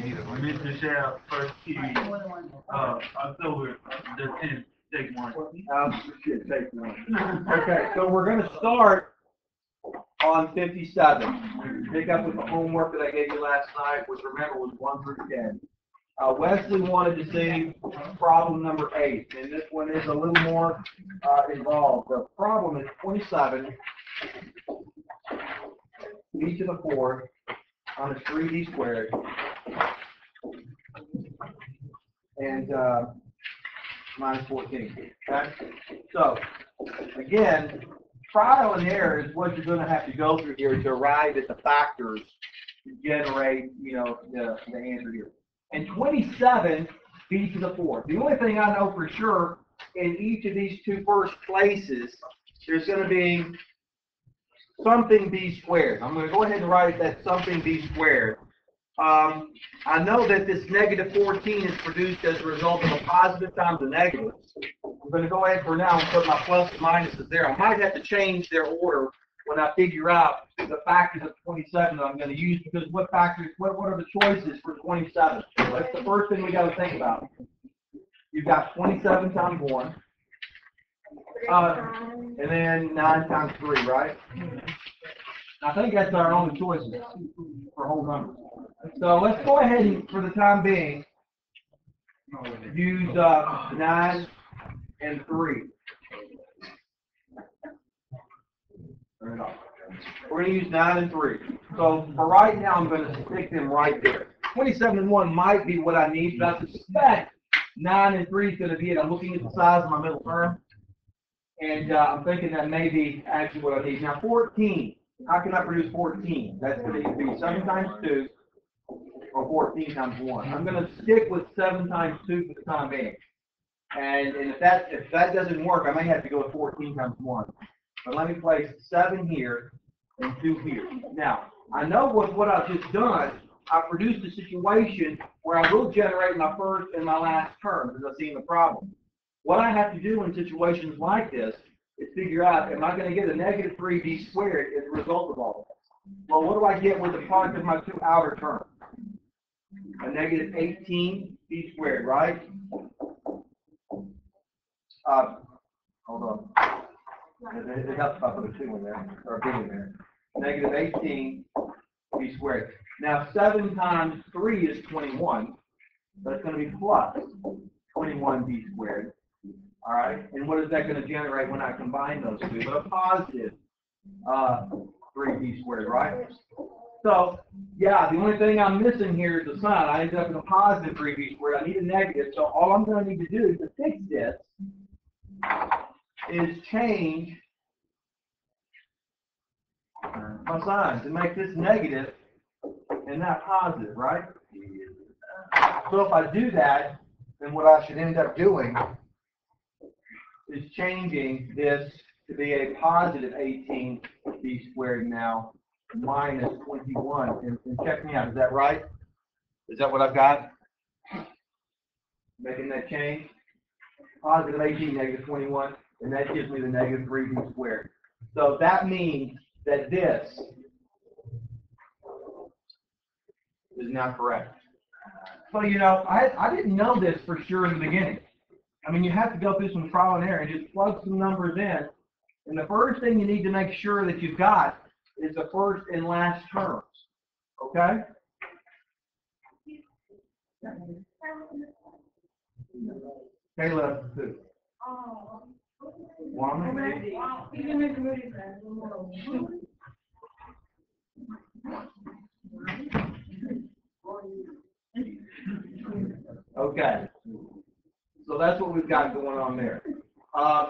Mr. Schaub, first period, October the 10th, take one. Shit, take one. Okay, so we're going to start on 57. Pick up with the homework that I gave you last night, which remember was 1 through 10. Wesley wanted to see problem number 8, and this one is a little more involved. The problem is 27 b to the 4th on a 3d squared, and minus 14. Okay? So, again, trial and error is what you're going to have to go through here to arrive at the factors to generate, the answer here. And 27 b to the 4th. The only thing I know for sure in each of these two first places, there's going to be something b squared. I'm going to go ahead and write that something b squared. I know that this negative 14 is produced as a result of a positive times a negative. I'm going to go ahead for now and put my plus and minuses there. I might have to change their order when I figure out the factors of 27 that I'm going to use, because what factors, what are the choices for 27? That's the first thing we got to think about. You've got 27 times 1, and then 9 times 3, right? I think that's our only choices for whole numbers. So let's go ahead and, for the time being, use 9 and 3. We're going to use 9 and 3. So for right now, I'm going to stick them right there. 27 and 1 might be what I need, but I suspect 9 and 3 is going to be it. I'm looking at the size of my middle term, and I'm thinking that may be actually what I need. Now 14, how can I produce 14? That's going to be 7 times 2, or 14 times 1. I'm going to stick with 7 times 2 for the time being. And if that doesn't work, I may have to go with 14 times 1. But let me place 7 here and 2 here. Now, I know with what I've just done, I produced a situation where I will generate my first and my last terms, as I see in the problem. What I have to do in situations like this is figure out, am I going to get a negative 3b squared as a result of all of this? Well, what do I get with the product of my two outer terms? A negative 18b squared, right? Hold on. It helps if I put a 2 in there, or a b in there. Negative 18 b squared. Now 7 times 3 is 21. That's going to be plus 21 b squared. All right. And what is that going to generate when I combine those two? But a positive 3b squared, right? So yeah, the only thing I'm missing here is the sign. I ended up in a positive 3b squared. I need a negative. So all I'm going to need to do to fix this is change my sign to make this negative and that positive, right? So if I do that, then what I should end up doing is changing this to be a positive 18b squared now minus 21. And check me out, is that right? Is that what I've got? Making that change? Positive 18, negative 21. And that gives me the negative 3b squared. So that means that this is now correct. So, I didn't know this for sure in the beginning. I mean, you have to go through some trial and error and just plug some numbers in. And the first thing you need to make sure that you've got is the first and last terms. Okay? Caleb, two. Okay. So that's what we've got going on there.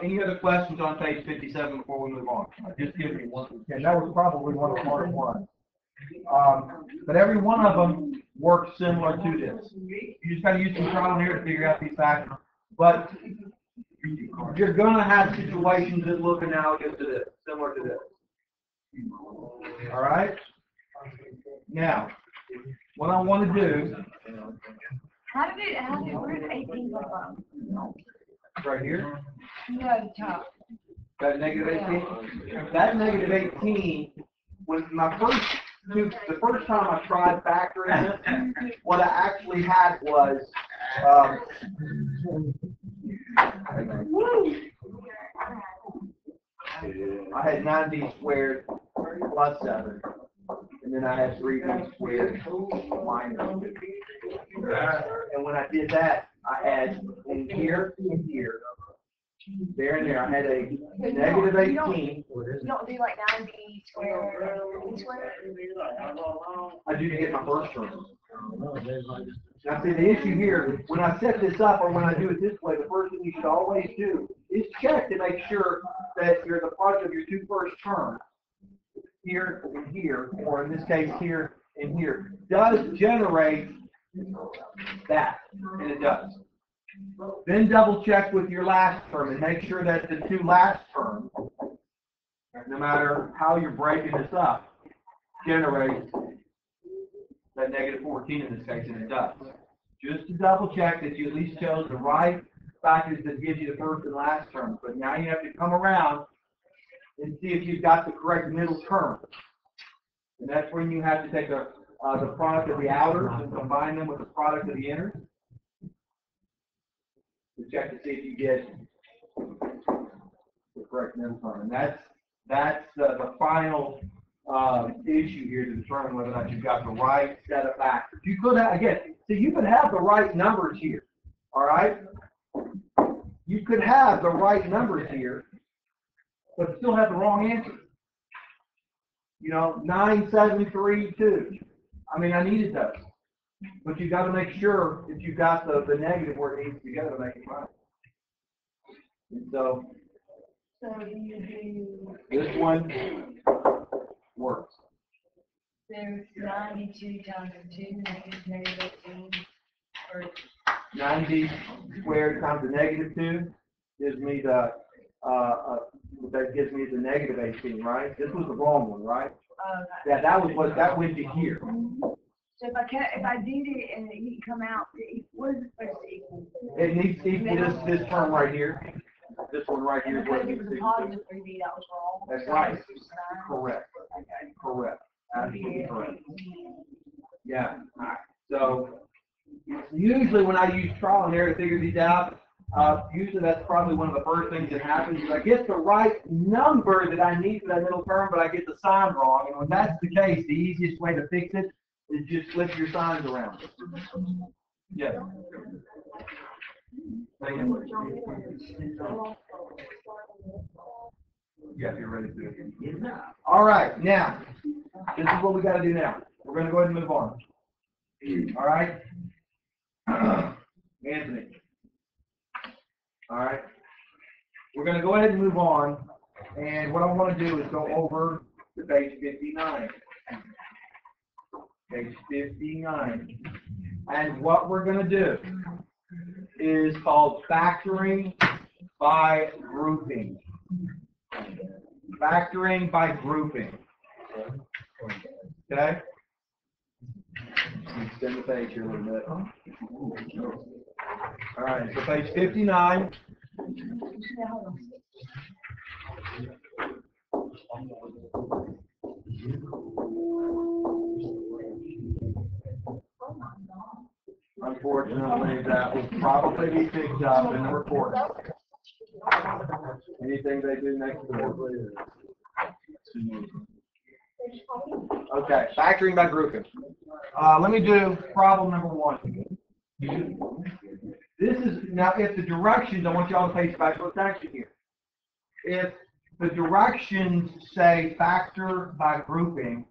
Any other questions on page 57 before we move on? Just give me one. And that was probably one of part one. But every one of them works similar to this. You just got to use some trial and error to figure out these factors. But you're going to have situations that look analogous to this, similar to this. All right? Now, what I want to do. Where did 18 come from? Right here? No, top. That negative 18? That negative 18 was my first the first time I tried factoring this, what I actually had was, I had 9b squared plus 7, and then I had 3b squared minus 2. And when I did that, I had in here, there and there, I had a negative 18. You don't do like 9b squared or b squared? I do to get my first term. Now see, the issue here, when I set this up or when I do it this way, the first thing you should always do is check to make sure that you're the product of your two first terms, here and here, or in this case here and here, does generate that, and it does. Then double check with your last term and make sure that the two last terms, no matter how you're breaking this up, generate that negative 14 in this case, and it does. Just to double check that you at least chose the right factors that give you the first and last term. But now you have to come around and see if you've got the correct middle term. And that's when you have to take the product of the outers and combine them with the product of the inners to check to see if you get the correct middle term. And that's the final issue here to determine whether or not you've got the right set of factors. You could have, again, so you could have the right numbers here, all right? You could have the right numbers here, but still have the wrong answer. You know, 9, 7, 3, 2. I mean, I needed those. But you got to make sure that you got the negative where it needs to be together to make it right. And so you do, this one works. there's 92 times 2 negative 18, or 90 squared times the negative 2 gives me the, that gives me the negative 18, right? This was the wrong one, right? Yeah, that was what, that went to here. so if I did it and it didn't come out, what is it supposed to equal? It needs to equal this term right here. This one right here is what it Because needs it to was a equal. positive 3b, that was wrong. That's right. Correct. Correct. Absolutely correct. Yeah. So usually when I use trial and error to figure these out, usually that's probably one of the first things that happens is I get the right number that I need for that middle term, but I get the sign wrong. And when that's the case, the easiest way to fix it is just flip your signs around. Yeah. Yeah, you're ready to do it. All right, now, this is what we got to do now. We're going to go ahead and move on. All right? Anthony. All right? We're going to go ahead and move on. And what I want to do is go over to page 59. Page 59. And what we're going to do is called factoring by grouping. Factoring by grouping. Okay? Extend the page here a little bit. All right, so page 59. Unfortunately, that will probably be picked up in the report. Anything they do next to it. Okay, factoring by grouping. Let me do problem number 1. This is, now if the directions, I want you all to pay special attention here. If the directions say factor by grouping,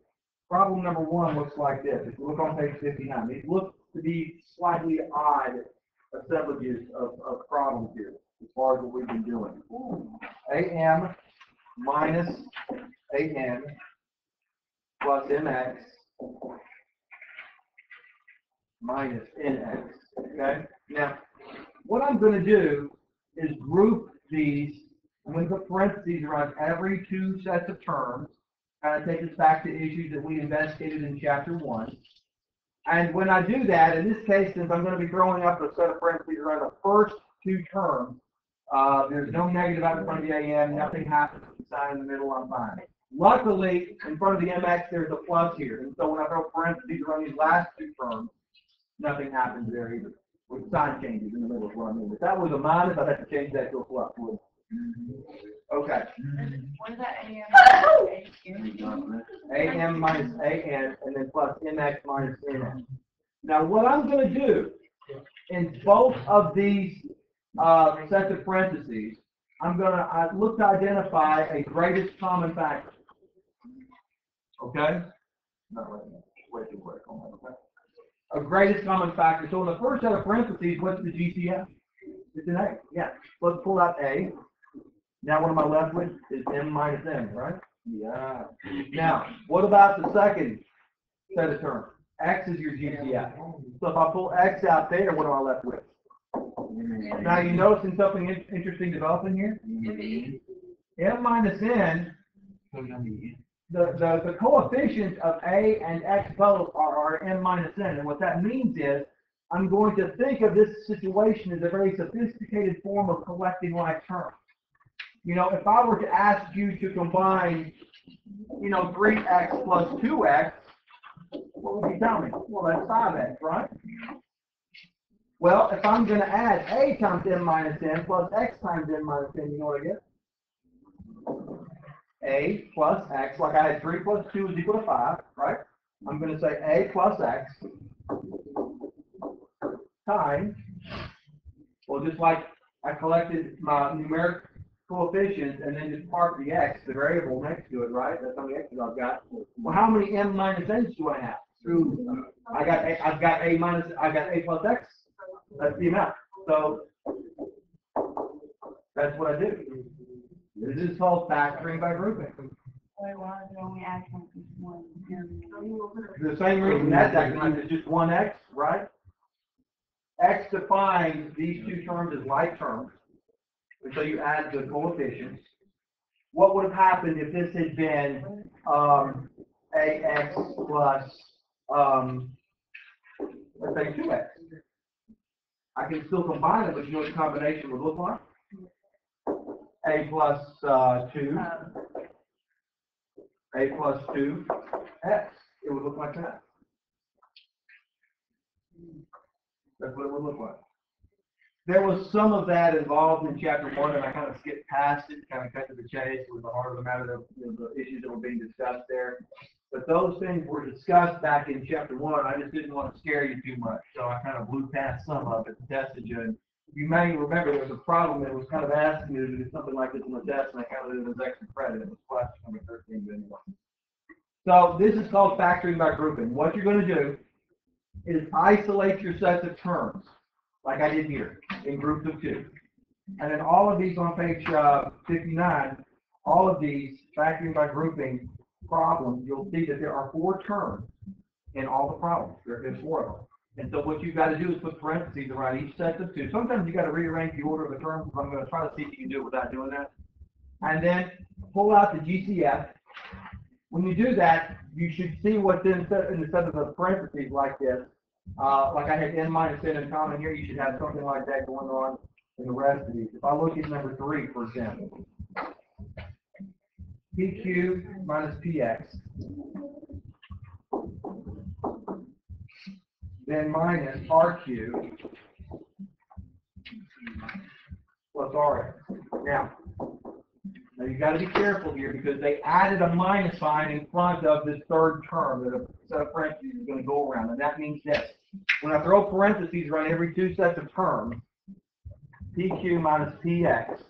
problem number 1 looks like this. If you look on page 59, these look to be slightly odd assemblages of problems here as far as what we've been doing. AM minus AN plus MX minus NX. Okay? Now, what I'm going to do is group these. I'm going to put parentheses around every 2 sets of terms. Kind of take us back to issues that we investigated in chapter 1. And when I do that, in this case, since I'm going to be throwing up a set of parentheses around the first 2 terms, there's no negative out in front of the AM, nothing happens with the sign in the middle, I'm fine. Luckily, in front of the MX, there's a plus here. And so when I throw parentheses around these last two terms, nothing happens there either. With sign changes in the middle of what I mean. If that was a minus, I'd have to change that to a plus. Okay. What is that AM minus AN, and then plus MX minus NN. Now, what I'm going to do in both of these sets of parentheses, I'm going to look to identify a greatest common factor. Okay? Not right now. Way too quick on that, okay? A greatest common factor. So in the first set of parentheses, what's the GCF? It's an A. Yeah. Let's pull out A. Now what am I left with? Is M minus N, right? Yeah. Now, what about the second set of terms? X is your GCF. So if I pull X out there, what am I left with? Now you noticing something interesting developing here? M minus N, the coefficients of A and X both are M minus N. And what that means is, I'm going to think of this situation as a very sophisticated form of collecting like terms. You know, if I were to ask you to combine, 3x plus 2x, what would you tell me? Well, that's 5x, right? Well, if I'm going to add A times M minus N plus X times M minus N, you know what I get? A plus X, like I had 3 plus 2 is equal to 5, right? I'm going to say A plus X times, well, just like I collected my numeric coefficients and then just park the X, the variable next to it, right? That's how many X's I've got. Well, how many M minus N's do I have? 2. I've got A plus X. That's the amount. So that's what I do. This is called factoring by grouping. Why is it only acting as one? The same reason that's acting like it's just one X, right? X defines these two terms as like terms. And so you add the coefficients. What would have happened if this had been AX plus, let's say 2X? I can still combine it, but you know what the combination would look like? A plus 2. A plus 2 X. It would look like that. That's what it would look like. There was some of that involved in chapter 1, and I kind of skipped past it, kind of cut to the chase with the heart of the matter of the issues that were being discussed there. But those things were discussed back in chapter 1. I just didn't want to scare you too much, so I kind of blew past some of it and tested you. And you may remember there was a problem that was kind of asking you to do something like this in the test, and I kind of did it as extra credit. It was class number 13, but anyway. So this is called factoring by grouping. What you're going to do is isolate your sets of terms, like I did here, in groups of 2. And then all of these on page 59, all of these factoring by grouping problems, you'll see that there are 4 terms in all the problems. There's 4 of them. And so what you've got to do is put parentheses around each set of 2. Sometimes you've got to rearrange the order of the terms. I'm going to try to see if you can do it without doing that. And then pull out the GCF. When you do that, you should see what's in the set of the parentheses like this. Like I had N minus N in common here, you should have something like that going on in the rest of these. If I look at number 3, for example, PQ minus PX, then minus RQ plus RX. Now you got to be careful here because they added a minus sign in front of this third term that a set of parentheses is going to go around, and that means this. When I throw parentheses around every 2 sets of terms, PQ minus PX,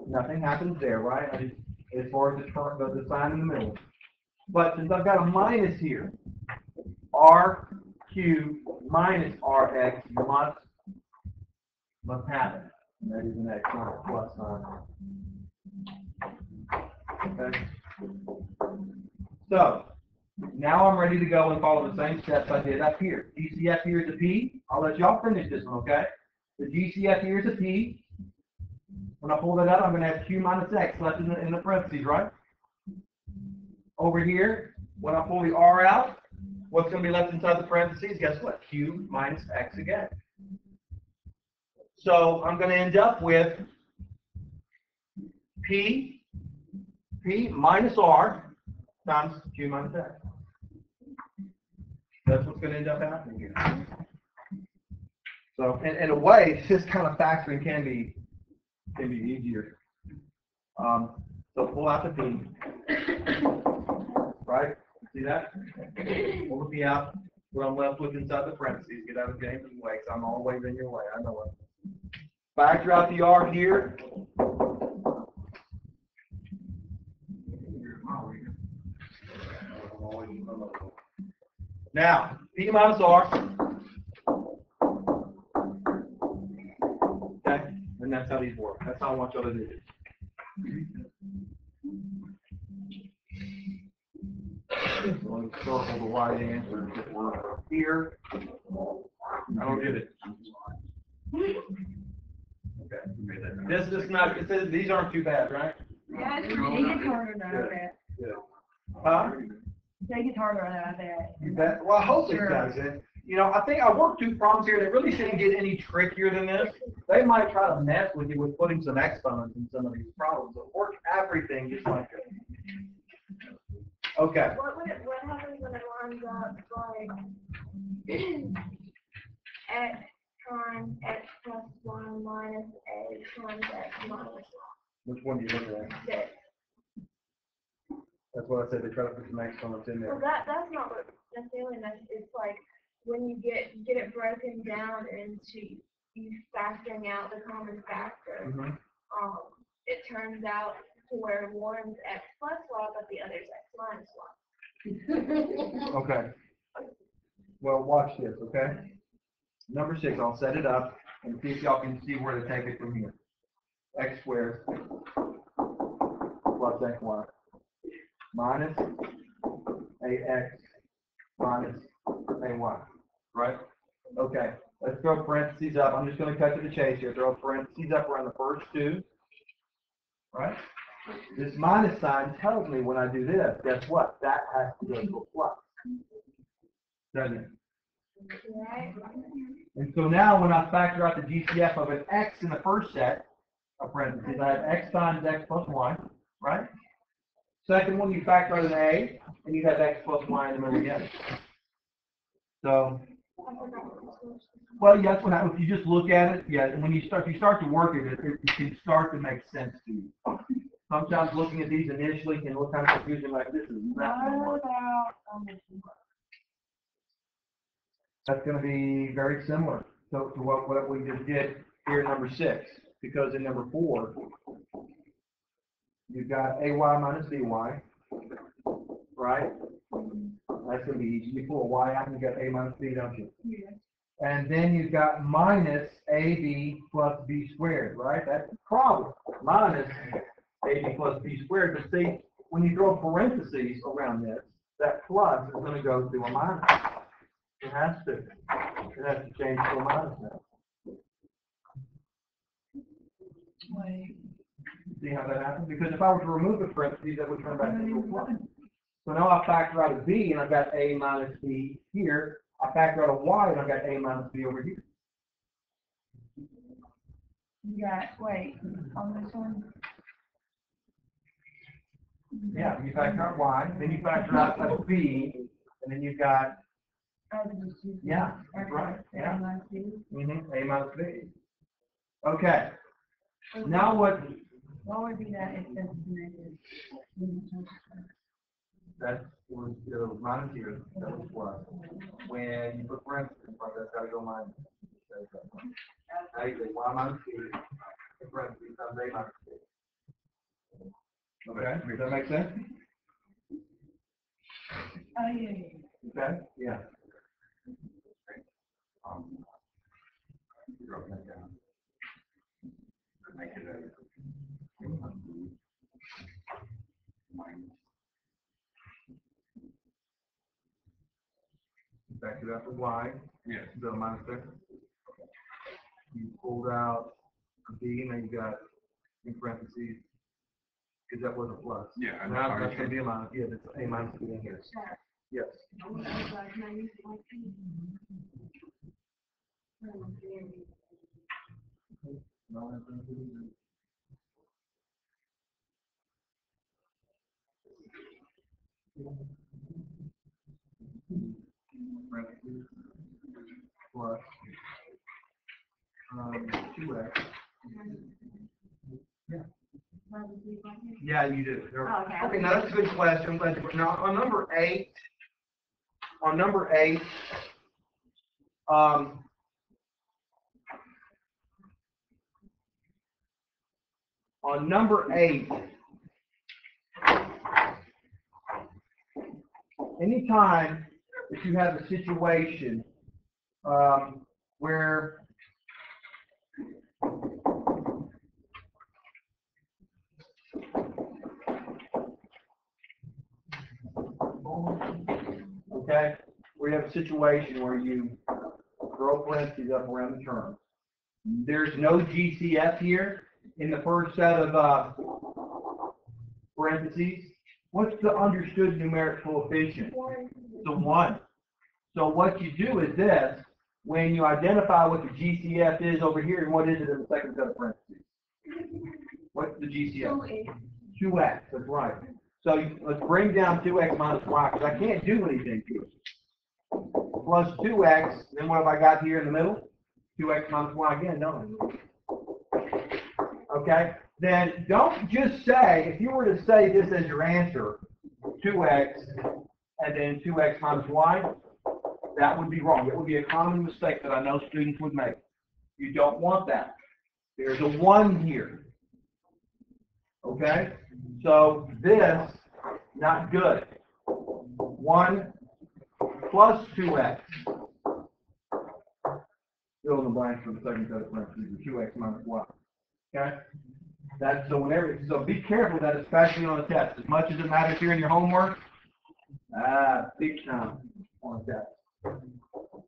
nothing happens there, right? As far as the sign in the middle. But since I've got a minus here, RQ minus RX must happen. That is an X, not a plus sign. Okay. So now I'm ready to go and follow the same steps I did up here. GCF here is a P. I'll let y'all finish this one, okay? The GCF here is a P. When I pull that out, I'm going to have Q minus X left in the parentheses, right? Over here, when I pull the R out, what's going to be left inside the parentheses? Guess what? Q minus X again. So I'm going to end up with P P minus R times Q minus X. That's what's going to end up happening here. So, in a way, this kind of factoring can be easier. So pull out the P. Right? See that? Pull the P out. What I'm left with inside the parentheses. Get out of James' way, because I'm always in your way. I know it. Factor out the R here. Now, P minus R. Okay? And that's how these work. That's how I want y'all to do it. So let me circle the right answer that we're here. I don't get it. Okay. This is not, it says these aren't too bad, right? Yeah, it gets harder than I bet. Good. Huh? It gets harder than I bet. You bet. Well, I hope it does. And, you know, I think I worked 2 problems here. They really shouldn't get any trickier than this. They might try to mess with you with putting some exponents in some of these problems, but work everything just like this. Okay. What happens when it lines up like x times x plus 1 minus a times x minus 1? Which one do you look at? This. That's what I said. They try to put some exponents in there. Well, that's not what necessarily meant. It's like when you get it broken down into you factoring out the common factor. Mm-hmm. It turns out to where one's x plus y, but the other's x minus y. Okay. Well, watch this, okay? Number 6, I'll set it up and see if y'all can see where to take it from here. X squared plus xy minus ax minus ay, right? Okay, let's throw parentheses up. I'm just going to cut to the chase here. Throw parentheses up around the first 2, right? This minus sign tells me when I do this, guess what? That has to go to a plus, doesn't it? Right? And so now when I factor out the GCF of an x in the first set of parentheses, I have x times x plus y, right? Second one, you factor out an a, and you have x plus y in the middle again. So, well, yes, what happens, if you just look at it, yeah, and when you start to work it, it can start to make sense to you. Sometimes looking at these initially can look kind of confusing, like this is not going to work. That's going to be very similar to what we just did here in number 6, because in number 4, you've got ay minus by, right? That's going to be easy. You pull a y out and you got a minus b, don't you? Yeah. And then you've got minus ab plus b squared, right? That's the problem. Minus ab plus b squared. But see, when you throw parentheses around this, that plus is going to go to a minus. It has to. It has to change to a minus now. Wait. See how that happens? Because if I were to remove the parentheses, that would turn back into a plus. So now I factor out a b, and I've got a minus b here. I factor out a y, and I've got a minus b over here. You got, wait, on this one? Yeah, you factor out y, then you factor out a b, and then you've got, yeah, that's right, yeah. Mm-hmm, a minus b. Okay. Now what would be that if that's negative? That was minus here, that was plus. When you put parentheses in front, that's got to go minus. Now you say y minus b, parentheses times a minus b. Okay, does that make sense? Oh, yeah. Okay, yeah. Back it up with y. Yes. The minus there. You pulled out a b, and then you got in parentheses, because that was a plus. Yeah. Now that's going to be a minus. Yeah, that's a minus b in here. Yes. plus 2x. Yeah, you do. Oh, okay. Okay, now that's a good question. I'm glad you. Now on number 8, on number 8, anytime if you have a situation where okay, where you have a situation where you throw parentheses up around the term. There's no GCF here in the first set of parentheses. What's the understood numeric coefficient? 1. The 1. So what you do is this, when you identify what the GCF is over here, and what is it in the second set of parentheses? What's the GCF? 2x, that's right. So let's bring down 2x minus y, because I can't do anything to it. Plus 2x, then what have I got here in the middle? 2x minus y again, don't I? Okay? Then don't just say, if you were to say this as your answer, 2x, and then 2x minus y, that would be wrong. It would be a common mistake that I know students would make. You don't want that. There's a 1 here. Okay? So this, not good. 1 plus 2x. Fill in the blanks for the second set of parentheses, 2x minus y. Okay? That's so whenever, so be careful with that, especially on a test. As much as it matters here in your homework, big time on a test.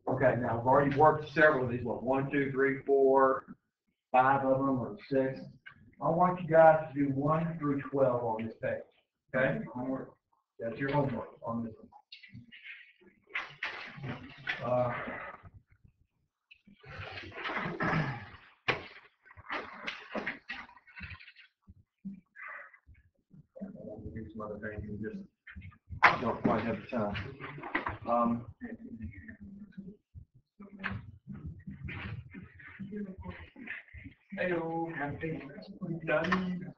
Okay, now I've already worked several of these. Well, 1, 2, 3, 4, 5 of them, or 6. I want you guys to do 1 through 12 on this page. Okay? Homework. That's your homework on this one. Do some other things and just don't quite have the time. Hello, done.